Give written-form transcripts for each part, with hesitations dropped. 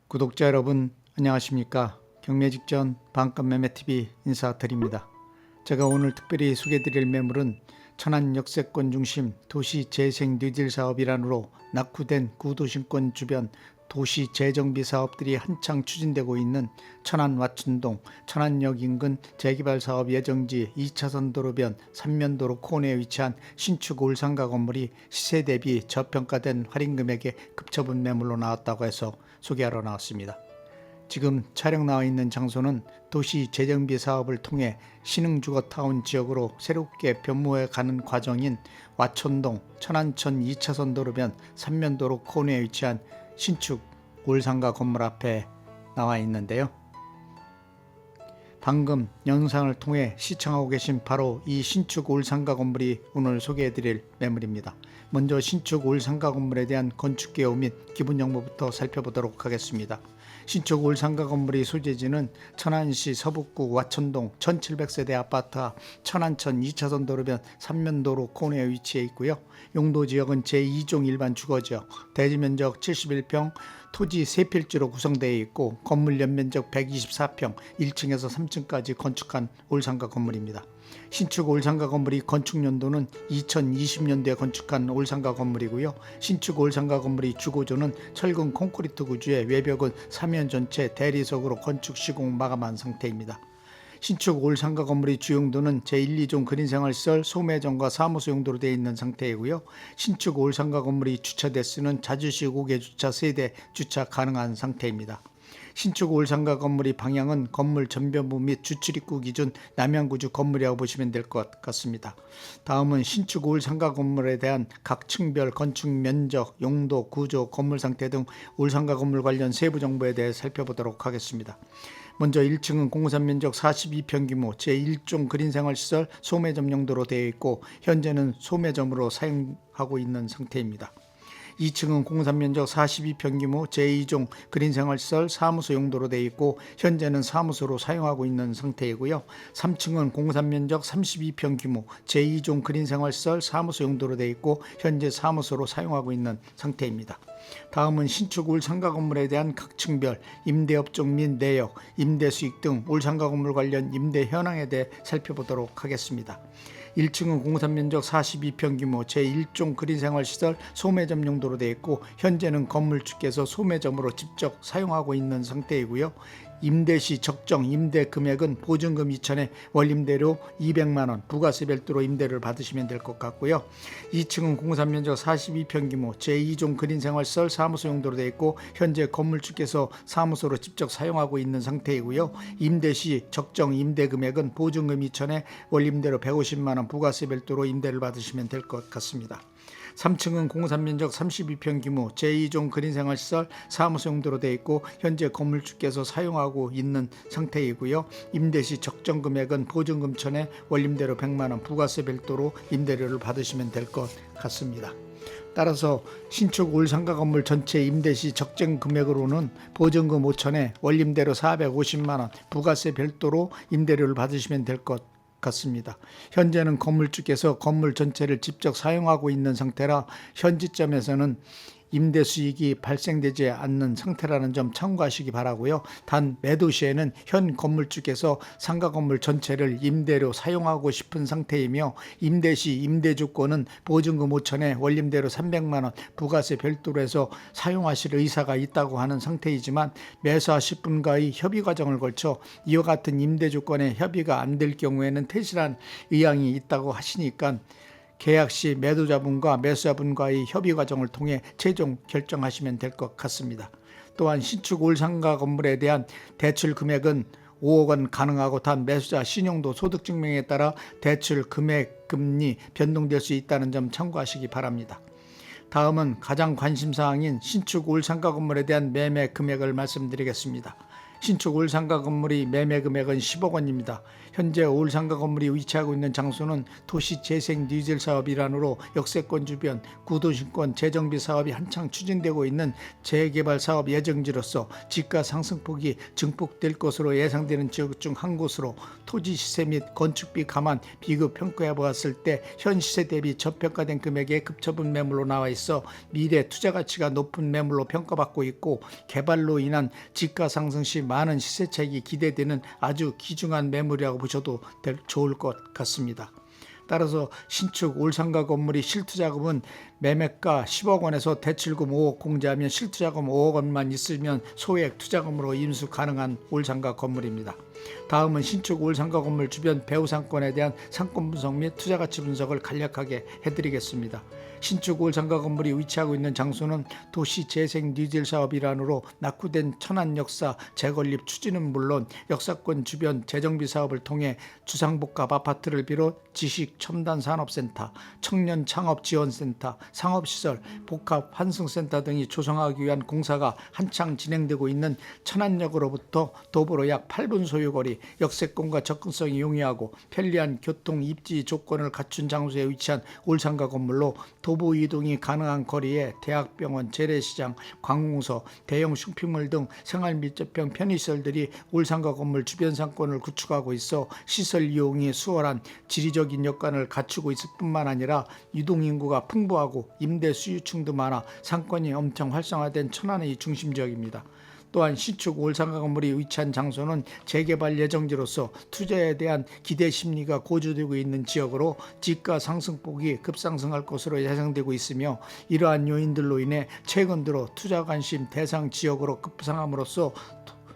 구독자 여러분 안녕하십니까. 경매 직전 반값 매매TV 인사드립니다. 제가 오늘 특별히 소개드릴 매물은 천안 역세권 중심 도시재생 뉴딜 사업 일환으로 낙후된 구도심권 주변 도시 재정비 사업들이 한창 추진되고 있는 천안 와춘동 천안역 인근 재개발 사업 예정지 2차선 도로변 삼면도로 코너에 위치한 신축 올상가 건물이 시세 대비 저평가된 할인 금액에 급처분 매물로 나왔다고 해서 소개하러 나왔습니다. 지금 촬영 나와 있는 장소는 도시 재정비 사업을 통해 신흥주거타운 지역으로 새롭게 변모해 가는 과정인 와촌동 천안천 2차선 도로변 삼면도로 코너에 위치한 신축 올상가 건물 앞에 나와 있는데요. 방금 영상을 통해 시청하고 계신 바로 이 신축 올상가 건물이 오늘 소개해드릴 매물입니다. 먼저 신축 올상가 건물에 대한 건축 개요 및 기본 정보부터 살펴보도록 하겠습니다. 신축 올상가 건물의 소재지는 천안시 서북구 와촌동 1700세대 아파트 앞 천안천 2차선 도로변 삼면도로 코너에 위치해 있고요. 용도지역은 제2종 일반 주거지역, 대지면적 71평, 토지 3필지로 구성되어 있고 건물 연면적 124평, 1층에서 3층까지 건축한 올상가 건물입니다. 신축 올상가 건물이 건축 연도는 2020년도에 건축한 올상가 건물이고요. 신축 올상가 건물의 주고조는 철근 콘크리트 구조의 외벽은 사면 전체 대리석으로 건축 시공 마감한 상태입니다. 신축 올상가 건물의 주용도는 제1, 2종 그린생활시설, 소매점과 사무소 용도로 되어 있는 상태이고요. 신축 올상가 건물의 주차 대수는 자주시 5개 주차 세대 주차 가능한 상태입니다. 신축 올상가 건물의 방향은 건물 전면부 및 주출입구 기준 남양구주 건물이라고 보시면 될 것 같습니다. 다음은 신축 올상가 건물에 대한 각 층별 건축 면적, 용도, 구조, 건물 상태 등 올상가 건물 관련 세부 정보에 대해 살펴보도록 하겠습니다. 먼저 1층은 공사 면적 42평 규모 제1종 그린생활시설 소매점 용도로 되어 있고 현재는 소매점으로 사용하고 있는 상태입니다. 2층은 공사 면적 42평 규모 제2종 그린생활시설 사무소 용도로 되어 있고 현재는 사무소로 사용하고 있는 상태이고요. 3층은 공사 면적 32평 규모 제2종 그린생활시설 사무소 용도로 되어 있고 현재 사무소로 사용하고 있는 상태입니다. 다음은 신축 올상가 건물에 대한 각 층별 임대업종 및 내역, 임대수익 등 올상가 건물 관련 임대 현황에 대해 살펴보도록 하겠습니다. 1층은 공사 면적 42평 규모 제1종 그린생활시설 소매점 용도로 되어 있고 현재는 건물주께서 소매점으로 직접 사용하고 있는 상태이고요. 임대시 적정 임대 금액은 보증금 2천에 월임대료 200만원 부가세 별도로 임대를 받으시면 될 것 같고요. 2층은 공사 면적 42평 규모 제2종 그린생활시설 사무소 용도로 되어 있고 현재 건물주께서 사무소로 직접 사용하고 있는 상태이고요. 임대시 적정 임대 금액은 보증금 2천에 월임대료 150만원 부가세 별도로 임대를 받으시면 될 것 같습니다. 3층은 공사 면적 32평 규모 제2종 그린생활시설 사무소 용도로 되어 있고 현재 건물주께서 사용하고 있는 상태이고요. 임대시 적정 금액은 보증금 1천에 월임대료 100만원 부가세 별도로 임대료를 받으시면 될 것 같습니다. 따라서 신축 올상가 건물 전체 임대시 적정 금액으로는 보증금 5천에 월임대료 450만원 부가세 별도로 임대료를 받으시면 될 것 같습니다. 현재는 건물주께서 건물 전체를 직접 사용하고 있는 상태라 현지점에서는 임대 수익이 발생되지 않는 상태라는 점 참고하시기 바라고요. 단 매도 시에는 현 건물주께서 상가 건물 전체를 임대로 사용하고 싶은 상태이며 임대 시 임대주권은 보증금 5천에 월임대료 300만원 부가세 별도로 해서 사용하실 의사가 있다고 하는 상태이지만 매수하실 분과의 협의 과정을 거쳐 이와 같은 임대주권에 협의가 안 될 경우에는 퇴실한 의향이 있다고 하시니까 계약 시 매도자분과 매수자분과의 협의 과정을 통해 최종 결정하시면 될 것 같습니다. 또한 신축 올상가 건물에 대한 대출 금액은 5억 원 가능하고 단 매수자 신용도 소득증명에 따라 대출 금액 금리 변동될 수 있다는 점 참고하시기 바랍니다. 다음은 가장 관심사항인 신축 올상가 건물에 대한 매매 금액을 말씀드리겠습니다. 신축 올상가 건물의 매매 금액은 10억 원입니다. 현재 올상가 건물이 위치하고 있는 장소는 도시재생 뉴딜 사업 일환으로 역세권 주변 구도심권 재정비 사업이 한창 추진되고 있는 재개발 사업 예정지로서 지가 상승폭이 증폭될 것으로 예상되는 지역 중 한 곳으로 토지 시세 및 건축비 감안 비교 평가해 보았을 때 현 시세 대비 저평가된 금액의 급처분 매물로 나와 있어 미래 투자 가치가 높은 매물로 평가받고 있고, 개발로 인한 지가 상승 시 많은 시세 차익이 기대되는 아주 귀중한 매물이라고 보셔도 좋을 것 같습니다. 따라서 신축 올상가 건물이 실투자금은 매매가 10억 원에서 대출금 5억 공제하면 실투자금 5억 원만 있으면 소액 투자금으로 인수 가능한 올상가 건물입니다. 다음은 신축 올상가 건물 주변 배후 상권에 대한 상권 분석 및 투자가치 분석을 간략하게 해드리겠습니다. 신축 올상가 건물이 위치하고 있는 장소는 도시재생 뉴딜 사업 일환으로 낙후된 천안 역사 재건립 추진은 물론 역사권 주변 재정비 사업을 통해 주상복합 아파트를 비롯 지식 첨단 산업센터, 청년 창업 지원센터, 상업시설, 복합 환승센터 등이 조성하기 위한 공사가 한창 진행되고 있는 천안역으로부터 도보로 약 8분 소요거리, 역세권과 접근성이 용이하고 편리한 교통 입지 조건을 갖춘 장소에 위치한 올상가 건물로 도보 이동이 가능한 거리에 대학병원, 재래시장, 관공서, 대형 쇼핑몰 등 생활밀접형 편의시설들이 올상가 건물 주변 상권을 구축하고 있어 시설 이용이 수월한 지리적인 여건을 갖추고 있을 뿐만 아니라 유동인구가 풍부하고 임대 수요층도 많아 상권이 엄청 활성화된 천안의 중심지역입니다. 또한 신축 올상가 건물이 위치한 장소는 재개발 예정지로서 투자에 대한 기대 심리가 고조되고 있는 지역으로 지가 상승폭이 급상승할 것으로 예상되고 있으며, 이러한 요인들로 인해 최근 들어 투자 관심 대상 지역으로 급상함으로써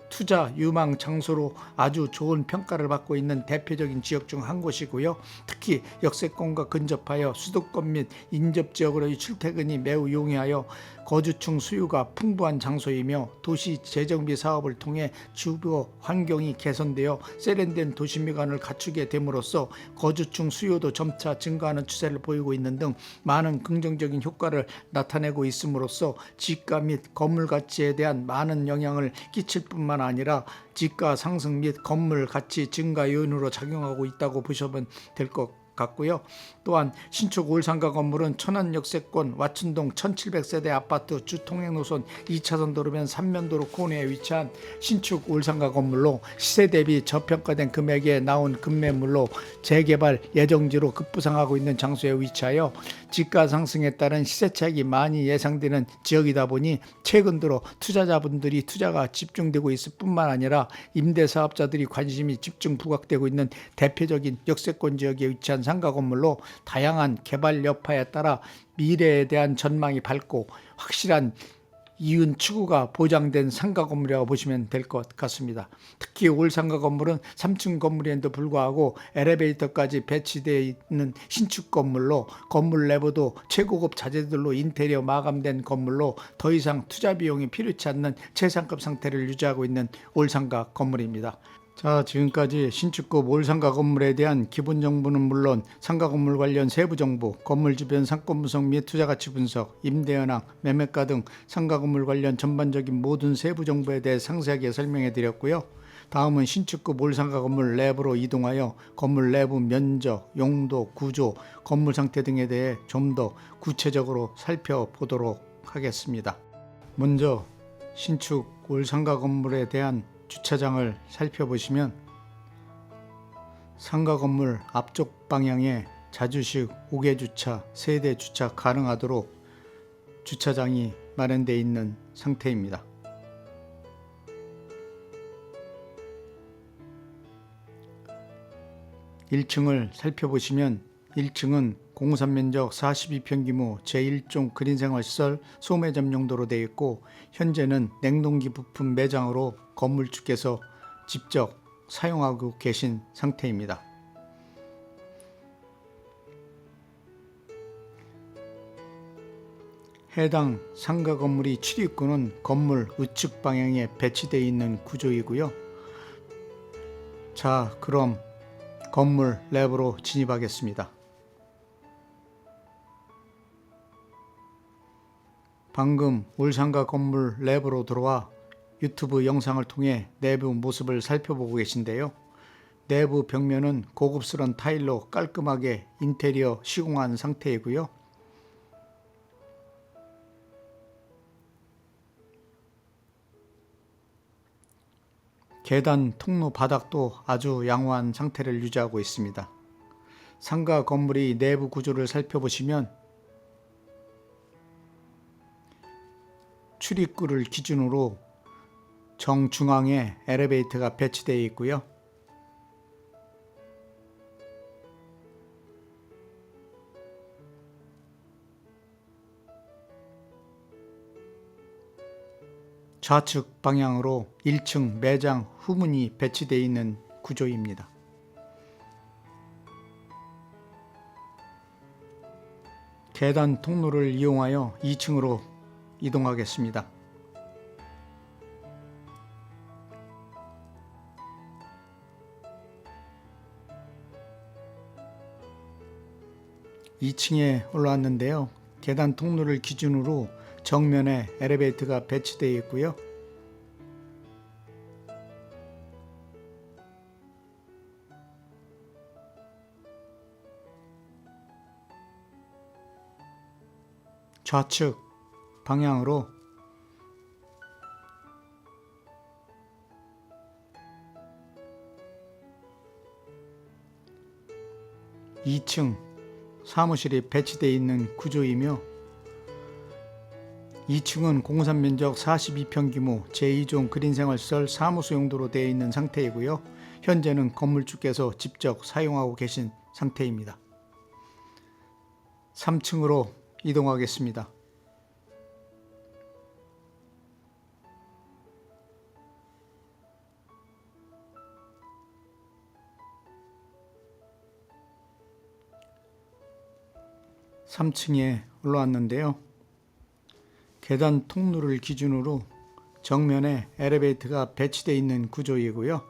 투자 유망 장소로 아주 좋은 평가를 받고 있는 대표적인 지역 중 한 곳이고요. 특히 역세권과 근접하여 수도권 및 인접지역으로의 출퇴근이 매우 용이하여 거주층 수요가 풍부한 장소이며, 도시 재정비 사업을 통해 주거 환경이 개선되어 세련된 도시미관을 갖추게 됨으로써 거주층 수요도 점차 증가하는 추세를 보이고 있는 등 많은 긍정적인 효과를 나타내고 있음으로써 지가 및 건물 가치에 대한 많은 영향을 끼칠 뿐만 아니라 지가 상승 및 건물 가치 증가 요인으로 작용하고 있다고 보시면 될 것 같고요. 또한 신축 올상가 건물은 천안 역세권 와춘동 1700세대 아파트 주 통행 노선 2차선 도로변 3면도로 코너에 위치한 신축 올상가 건물로 시세 대비 저평가된 금액에 나온 급매물로 재개발 예정지로 급부상하고 있는 장소에 위치하여 지가 상승에 따른 시세 차익이 많이 예상되는 지역이다 보니 최근 들어 투자자분들이 투자가 집중되고 있을 뿐만 아니라 임대사업자들이 관심이 집중 부각되고 있는 대표적인 역세권 지역에 위치한 상가 건물로 다양한 개발 여파에 따라 미래에 대한 전망이 밝고 확실한 이윤 추구가 보장된 상가 건물이라고 보시면 될 것 같습니다. 특히 올상가 건물은 3층 건물인데도 불구하고 엘리베이터까지 배치되어 있는 신축 건물로 건물 내부도 최고급 자재들로 인테리어 마감된 건물로 더 이상 투자 비용이 필요치 않는 최상급 상태를 유지하고 있는 올상가 건물입니다. 자, 지금까지 신축급 올상가 건물에 대한 기본 정보는 물론 상가 건물 관련 세부 정보, 건물 주변 상권 분석 및 투자가치 분석, 임대 현황, 매매가 등 상가 건물 관련 전반적인 모든 세부 정보에 대해 상세하게 설명해 드렸고요. 다음은 신축급 올상가 건물 내부로 이동하여 건물 내부 면적, 용도, 구조, 건물 상태 등에 대해 좀 더 구체적으로 살펴보도록 하겠습니다. 먼저 신축 올상가 건물에 대한 주차장을 살펴보시면 상가 건물 앞쪽 방향에 자주식 5개 주차, 세대 주차 가능하도록 주차장이 마련되어 있는 상태입니다. (1층을) 살펴보시면 1층은 공사 면적 42평 규모 제1종 그린생활시설 소매점 용도로 되어 있고, 현재는 냉동기 부품 매장으로 건물주께서 직접 사용하고 계신 상태입니다. 해당 상가 건물이 출입구는 건물 우측 방향에 배치되어 있는 구조이고요. 자, 그럼 건물 내부로 진입하겠습니다. 방금 올상가 건물 내부로 들어와 유튜브 영상을 통해 내부 모습을 살펴보고 계신데요. 내부 벽면은 고급스러운 타일로 깔끔하게 인테리어 시공한 상태이고요. 계단 통로 바닥도 아주 양호한 상태를 유지하고 있습니다. 상가 건물의 내부 구조를 살펴보시면 출입구를 기준으로 정중앙에 엘리베이터가 배치되어 있고요. 좌측 방향으로 1층 매장 후문이 배치되어 있는 구조입니다. 계단 통로를 이용하여 2층으로 이동하겠습니다. 2층에 올라왔는데요. 계단 통로를 기준으로 정면에 엘리베이터가 배치되어 있고요. 좌측 방향으로 (2층) 사무실이 배치되어 있는 구조이며 2층은 공사 면적 42평 규모 제2종 그린생활시설 사무소 용도로 되어 있는 상태이고요. 현재는 건물주께서 직접 사용하고 계신 상태입니다. 3층으로 이동하겠습니다. (3층에) 올라왔는데요. 계단 통로를 기준으로 정면에 엘리베이터가 배치되어 있는 구조이고요.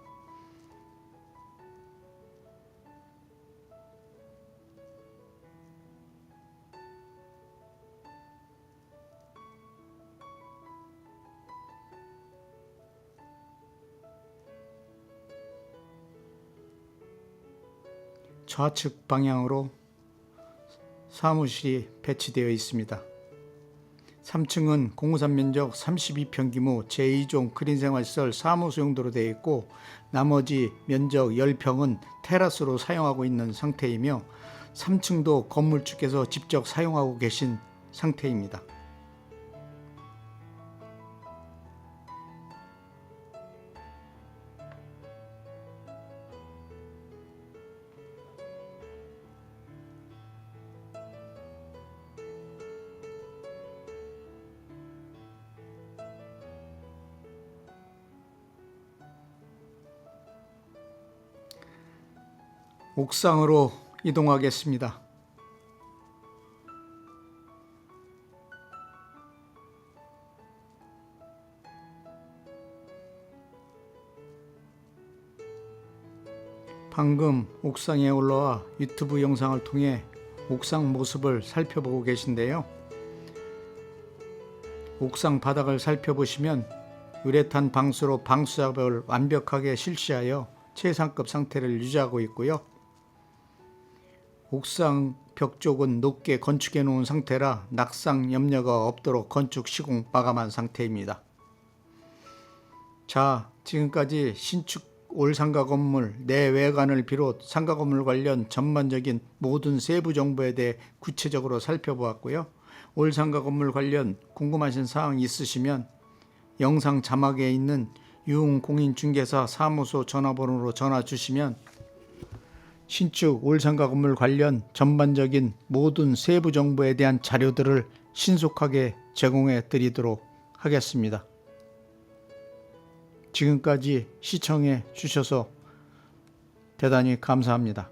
좌측 방향으로 사무실이 배치되어 있습니다. 3층은 공사 면적 32평 규모 제2종 그린생활시설 사무소 용도로 되어 있고 나머지 면적 10평은 테라스로 사용하고 있는 상태이며 3층도 건물주께서 직접 사용하고 계신 상태입니다. 옥상으로 이동하겠습니다. 방금 옥상에 올라와 유튜브 영상을 통해 옥상 모습을 살펴보고 계신데요. 옥상 바닥을 살펴보시면 우레탄 방수로 방수 작업을 완벽하게 실시하여 최상급 상태를 유지하고 있고요. 옥상 벽 쪽은 높게 건축해 놓은 상태라 낙상 염려가 없도록 건축 시공 마감한 상태입니다. 자, 지금까지 신축 올 상가 건물 내외관을 비롯 상가 건물 관련 전반적인 모든 세부 정보에 대해 구체적으로 살펴보았고요. 올 상가 건물 관련 궁금하신 사항 있으시면 영상 자막에 있는 유흥공인중개사 사무소 전화번호로 전화 주시면 신축 올 상가 건물 관련 전반적인 모든 세부 정보에 대한 자료들을 신속하게 제공해 드리도록 하겠습니다. 지금까지 시청해 주셔서 대단히 감사합니다.